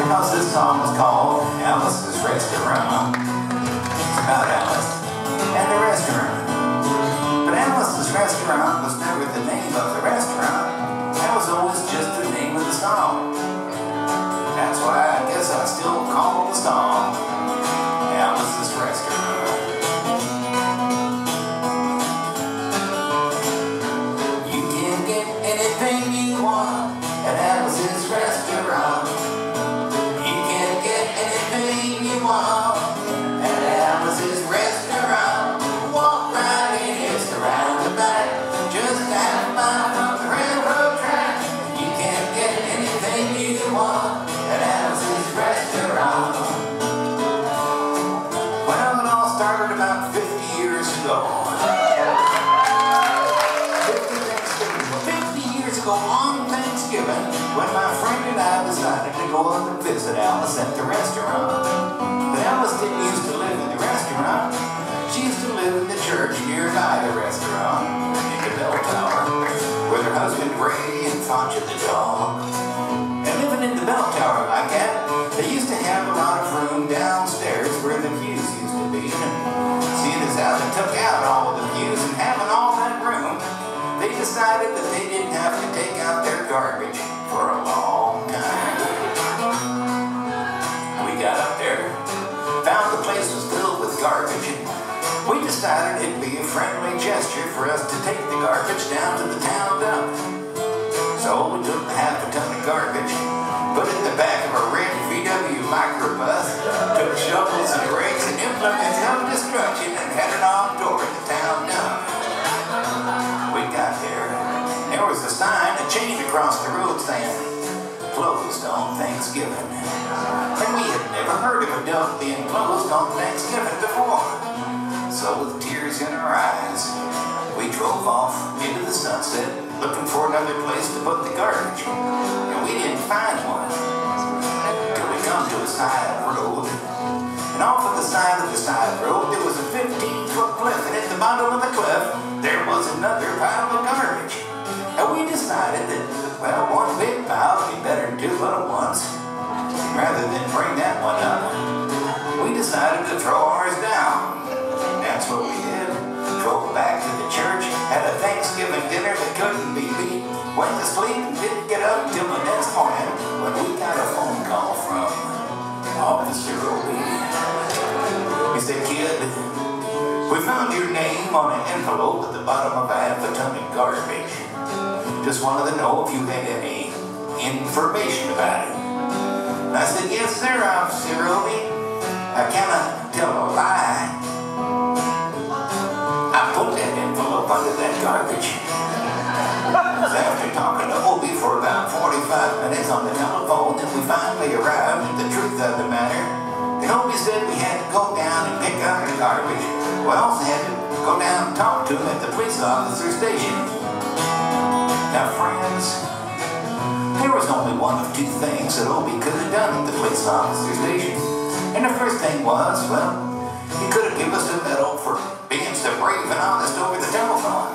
because this song was called Alice's Restaurant. It's about Alice and the restaurant. But Alice's Restaurant was never the name of the restaurant. That was always just the name of the song. That's why I guess I still call the song Alice's Restaurant. You can get anything you want at Alice's Restaurant. You can get anything you want at Alice's Restaurant. Walk right in, it's around the back, just half a mile from the railroad track. You can get anything you want at Alice's Restaurant. Well, it all started about 50 years ago. 50 years ago on Thanksgiving, when my friend and I decided to go up and visit Alice at the restaurant. But Alice didn't used to live in the restaurant. She used to live in the church nearby the restaurant, in the bell tower, with her husband Ray and Foncha the dog. And living in the bell tower like that, they used to have a lot of room downstairs where the pews used to be. And seeing as how they took out all of the pews and having all that room, they decided that they didn't have to take out their garbage for a long time. We got up there, found the place was filled with garbage, and we decided it'd be a friendly gesture for us to take the garbage down to the town dump. So we took half a ton of garbage, put it in the back of a red VW microbus, took shovels and rakes and implements of destruction and headed on toward the town dump. We got there was a sign, a chain across the road saying, "Closed on Thanksgiving." And we had never heard of a dump being closed on Thanksgiving before. So with tears in our eyes, we drove off into the sunset looking for another place to put the garbage. And we didn't find one till we come to a side road. And off of the side of the side road, there was a 15-foot cliff, and at the bottom of the cliff, there was another pile of garbage. And we decided that, well, one big pile would be better than two little ones. Rather than bring that one up, we decided to throw ours down. And that's what we did. Drove back to the church, had a Thanksgiving dinner that couldn't be beat, went to sleep and didn't get up till the next morning when we got a phone call from Officer Obi. He said, "Kid, we found your name on an envelope at the bottom of half a ton of garbage. Just wanted to know if you had any information about it." And I said, "Yes, sir, Officer Obi. I cannot tell a lie. I put that envelope under that garbage." After talking to Obi for about 45 minutes on the telephone, then we finally arrived at the truth of the matter. And Obi said we had to go down and pick up the garbage. We also had to go down and talk to him at the police officer station. Now, friends, there was only one of two things that Obi could have done at the police officer station. And the first thing was, well, he could have given us a medal for being so brave and honest over the telephone,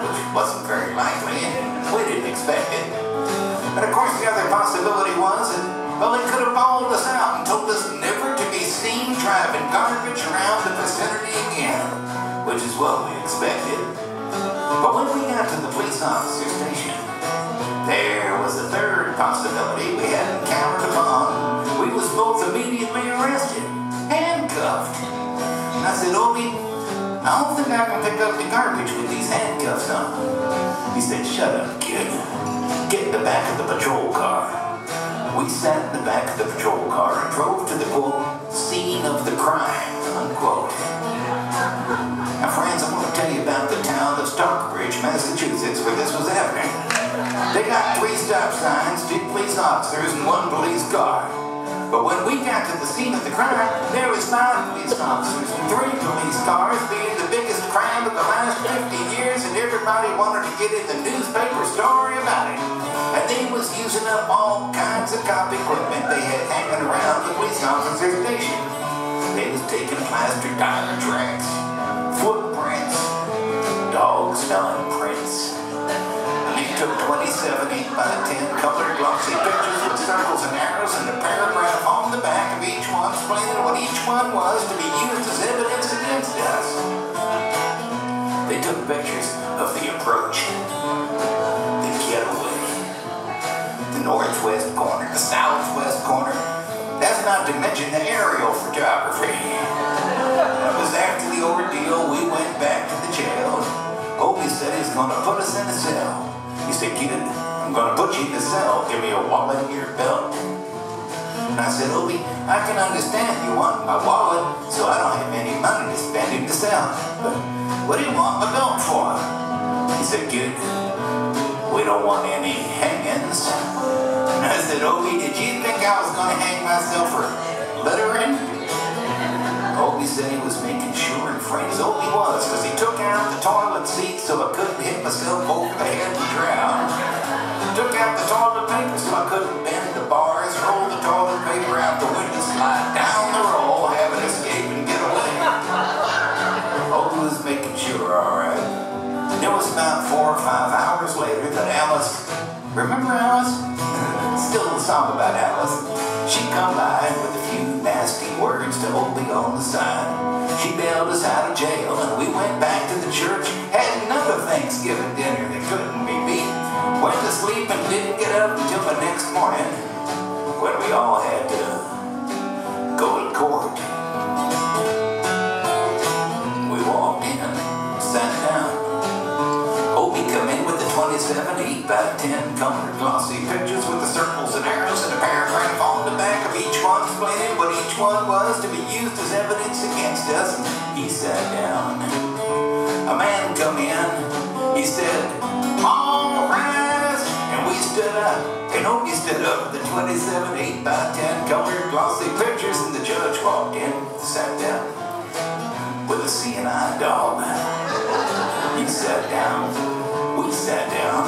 which wasn't very likely, and we didn't expect it. And of course, the other possibility was that, well, he could have bawled us out and told us never to be seen driving garbage around the vicinity again, which is what we expected. But when we got to the police officer station, there was a third possibility we hadn't counted upon. We was both immediately arrested, handcuffed. And I said, "Obi, I don't think I can pick up the garbage with these handcuffs on." He said, "Shut up, kid. Get in the back of the patrol car." We sat in the back of the patrol car and drove to the, quote, "scene of the crime," unquote. Now, friends, I want to tell you about the town of Stockbridge, Massachusetts, where this was happening. They got 3 stop signs, 2 police officers, and 1 police car. But when we got to the scene of the crime, there was 5 police officers and 3 police cars, being the biggest crime of the last 50 years, and everybody wanted to get in the newspaper story about it. And they was using up all kinds of cop equipment they had hanging around the police officer station. They was taking plaster tire tracks, footprints, dog smelling prints. And they took 27 8x10 colored glossy pictures with circles and arrows and a pair of one was to be used as evidence against us. They took pictures of the approach, the getaway, the northwest corner, the southwest corner. That's not to mention the aerial photography. That was after the ordeal. We went back to the jail. Obie said he's going to put us in a cell. He said, "Kid, I'm going to put you in the cell. Give me a wallet in your belt." And I said, "Obie, I can understand you want my wallet, so I don't have any money to spend in the cell. But what do you want my belt for?" He said, "Kid, we don't want any hangings." And I said, "Obie, did you think I was going to hang myself for littering?" Obie said he was making sure and friends. Obie was, because he took out the toilet seat so I couldn't hit myself over the head and drown. Took out the toilet paper so I couldn't bend the bars, roll the toilet paper out the window, slide down the roll, have it escape and get away. Obie was making sure, all right. And it was about 4 or 5 hours later that Alice, remember Alice? Still a song about Alice. She come by with a few nasty words to Obie on the side. She bailed us out of jail and we went back to the church, had another Thanksgiving dinner that couldn't be beat. Went to sleep and didn't get up until the next morning when we all had to go to court. We walked in, sat down. Obie come in with the 27 8x10 colored glossy pictures with the circles and arrows and a paragraph on the back of each one explaining what each one was to be used as evidence against us. He sat down. A man come in. He said, "All rise," and we stood up. And Obie stood up with the 27 8x10 colored glossy pictures, and the judge walked in, sat down with a CNI dog. He sat down. We sat down.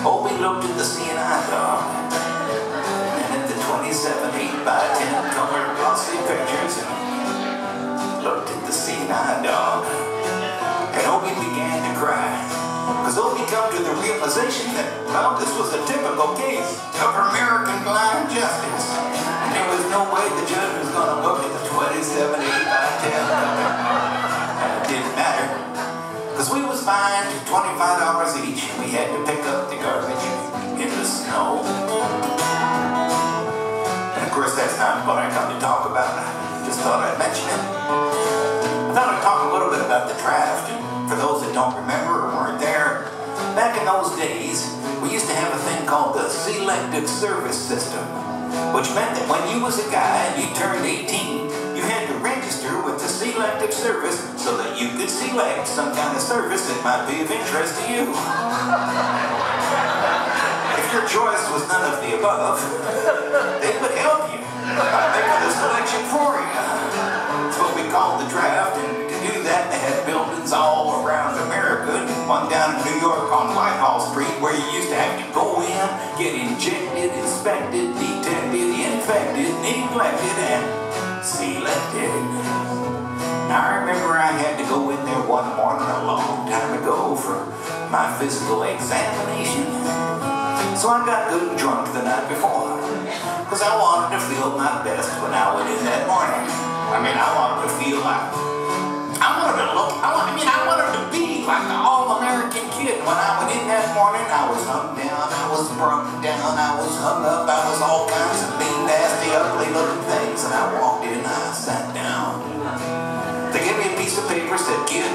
Obie looked at the CNI dog and at the 27 8x10 colored glossy pictures and looked at the CNI dog. And Obie began to cry. Because Obie come to the realization that, well, this was a typical case of American blind justice. And there was no way the judge was going to look at the 27 8x10 color. And it didn't matter. Because we was fined $25 each, and we had to pick up the garbage in the snow. And of course, that's not what I come to talk about. I just thought I'd mention it. I thought I'd talk a little bit about the draft. And for those that don't remember or weren't there, back in those days, we used to have a thing called the selective service system, which meant that when you was a guy and you turned 18, you had to register with the selective service so that you could select some kind of service that might be of interest to you. If your choice was none of the above, they would help you by making the selection for you. That's what we called the draft, and to do that, they had buildings all around America, and one down in New York on Whitehall Street where you used to have to go in, get injected, inspected, detected, infected, neglected, and selected. Now I remember I had to go in there one morning a long time ago for my physical examination. So I got good and drunk the night before, because I wanted to feel my best when I went in that morning. I mean, I wanted to feel like, I wanted to be like the all-American kid. When I went in that morning, I was hung down, I was broken down, I was hung up, I was all kinds of mean, nasty, ugly looking things. And I walked in, I sat down. They gave me a piece of paper, said, "Kid,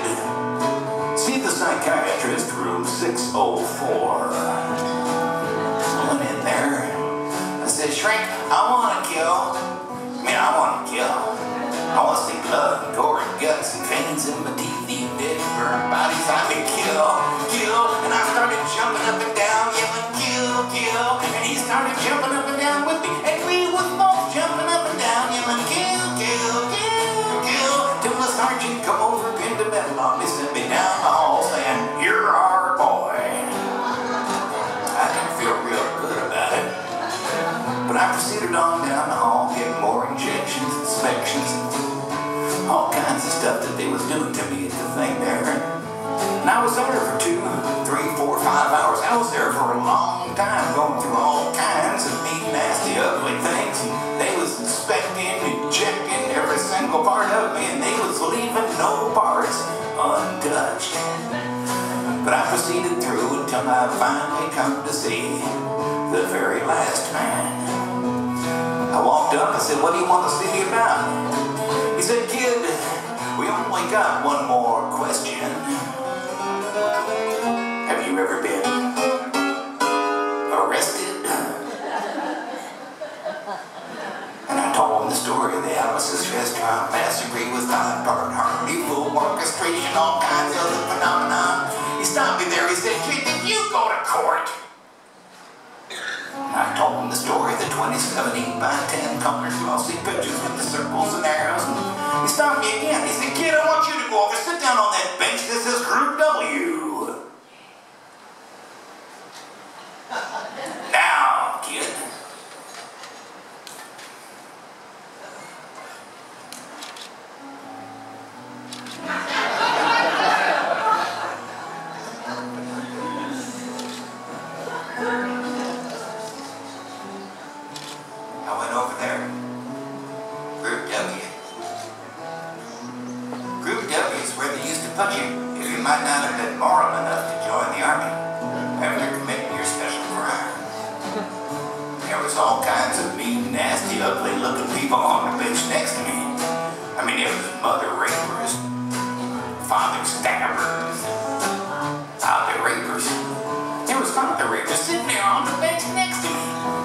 see the psychiatrist, room 604. I went in there. I said, "Shrink, I want to kill. I want to see blood and gore and guts and veins in my teeth, eat dead, burned bodies. I mean, kill. And I started jumping up and down, yelling, kill. And he started jumping up and down with me. And we was both jumping up and down, yelling, kill. Till the sergeant come over, pinned the medal on me, sent me down the hall saying, "You're our boy." I didn't feel real good about it. But I proceeded on down the hall, getting more injections, inspections, and all kinds of stuff that they was doing to me at the thing there. And I was there for 2, 3, 4, 5 hours. I was there for a long time, going through all kinds of mean, nasty, ugly things. And they was inspecting, injecting every single until I finally come to see the very last man. I walked up and said, "What do you want to see me about?" He said, "Kid, we only got one more question. Have you ever been arrested?" And I told him the story of the Alice's Restaurant massacre with 5-part harmony, full orchestration, all kinds of other phenomena. He stopped me there. He said, "Kid, did you go to court?" And I told him the story of the 27 8x10 colored glossy pictures with the circles and arrows. And he stopped me again. He said, "Kid, I want you to go over, sit down on that bench that says Group W. Now, kid." I went over there. Group W. Group W is where they used to put you if you might not have been moral enough to join the army after committing your special crime. There was all kinds of mean, nasty, ugly-looking people on the bench next to me. I mean, there was mother rapers, father stabbers, father rapers. There was father rapers sitting there on the bench next to me.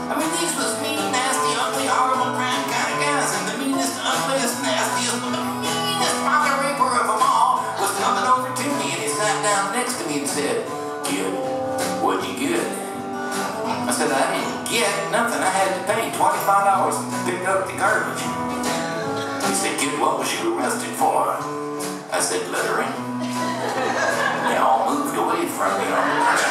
I mean, these was mean, nasty, ugly, horrible, crime kind of guys, and the meanest, ugliest, nastiest, the meanest father raper of them all was coming over to me, and he sat down next to me and said, "Kid, what'd you get?" I said, "I didn't get nothing. I had to pay $25 to pick up the garbage." He said, "Kid, what was you arrested for?" I said, "Littering." They all moved away from me on the bench.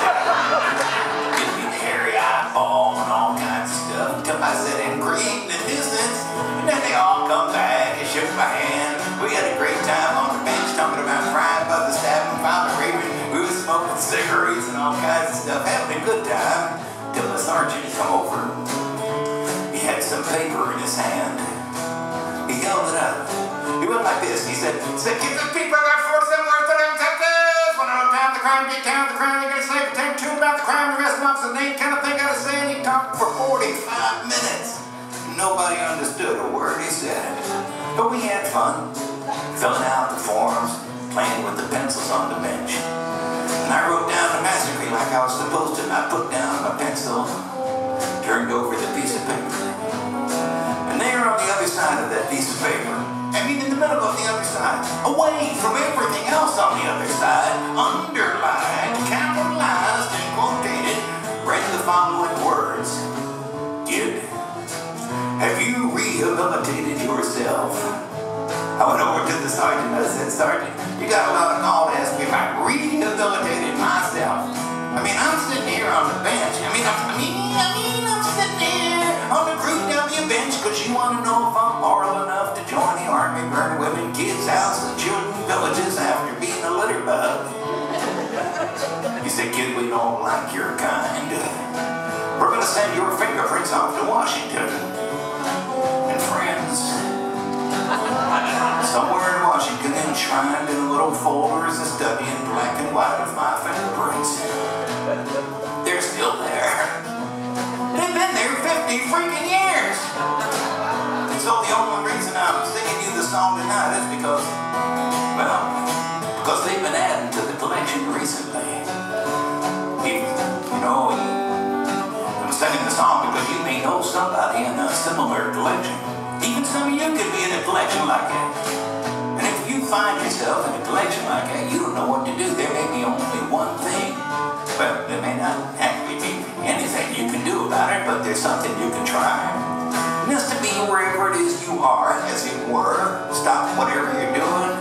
Give me the hairy eyeball and all kinds of stuff until I said, "In creating the distance." And then they all come back and shook my hand. We had a great time on the bench talking about crime, mother stabbing, father raping. We were smoking cigarettes and all kinds of stuff, having a good time. Till the sergeant come over. He had some paper in his hand. He held it up. He went like this. He said, "Keep the people got 47 words to them Texas. One at a time, the crime, get down, the crime, they gotta say, pretend two about the crime, the rest of them officers, they kind of thing gotta say." And he talked for 45 minutes. Nobody understood a word he said. But we had fun, filling out the forms, playing with the pencils on the bench. And I wrote down the massacre like I was supposed to, and I put down my pencil, turned over the piece of paper. And there on the other side of that piece of paper, I mean in the middle of the other side, away from everything else on the other side, underlined, capitalized, and quotated, read the following words: "Kid, have you rehabilitated yourself?" I went over to the sergeant and I said, "Sergeant, you got a lot of call to ask me if I rehabilitated myself. I mean, I'm sitting here on the bench. I'm sitting here on the Group W bench because you want to know if I'm moral enough to join the army, burn women, kids, houses, children, villages after being a litter bug." He said, "Kid, we don't like your kind. We're going to send your fingerprints off to Washington." And friends, somewhere in Washington, enshrined in a little folder, is a study in black and white of my fingerprints. They're still there. They've been there 50 freaking years. And so the only reason I'm singing you the song tonight is because they've been adding to the collection recently. I'm singing the song because you may know somebody in a similar collection. Even some of you could be in a collection like that. And if you find yourself in a collection like that, you don't know what to do. There may be only one thing. Well, there may not actually be anything you can do about it, but there's something you can try. And that's to be wherever it is you are, as it were. Stop whatever you're doing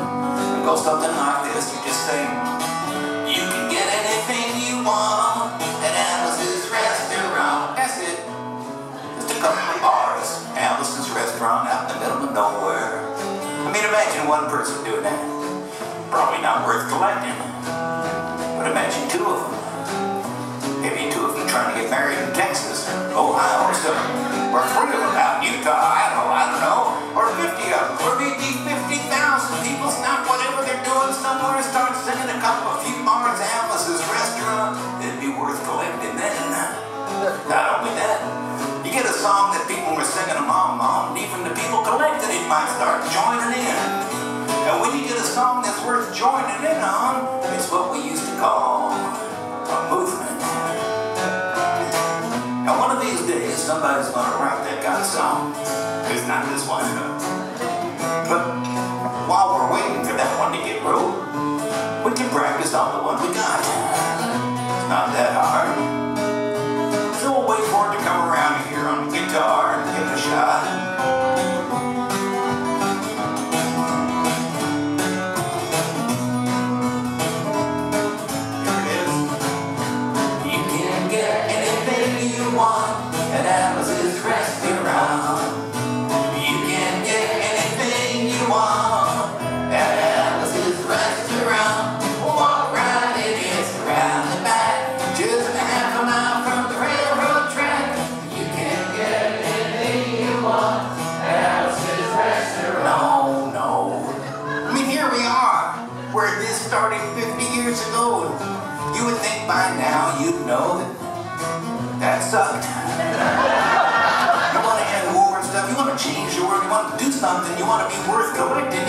and go something like this. You just say, "You can get anything you want at Alice's Restaurant." That's it. Just a couple of bars. Alice's Restaurant out in the middle of nowhere. I mean, imagine one person doing that. Probably not worth collecting. But imagine two of them. Maybe two of them trying to get married in Texas, Ohio, or something. Or 3 of them out in Utah, Idaho, I don't know. Or 50 of them. Or maybe 50,000 people stop whatever they're doing somewhere and start singing a few bars at Alice's Restaurant. It'd be worth we're singing along, and even the people collecting it might start joining in. And when you get a song that's worth joining in on, it's what we used to call a movement. Now one of these days, somebody's going to write that kind of song. It's not this one. But while we're waiting for that one to get wrote, we can practice on the one we got. It's not that hard. So we'll wait for it to come around here on the guitar and give it a shot. Here it is. You can get anything you want at Alice's restaurant. You can get anything you want at Alice's restaurant. Walk right in, it's around the back, just a half a mile from the railroad track. You can get anything you want at Alice's restaurant. No, no. I mean, here we are, where this started 50 years ago. You would think by now you'd know that sucked. You want to end war and stuff, you want to change the world, you want to do something, you want to be worth collecting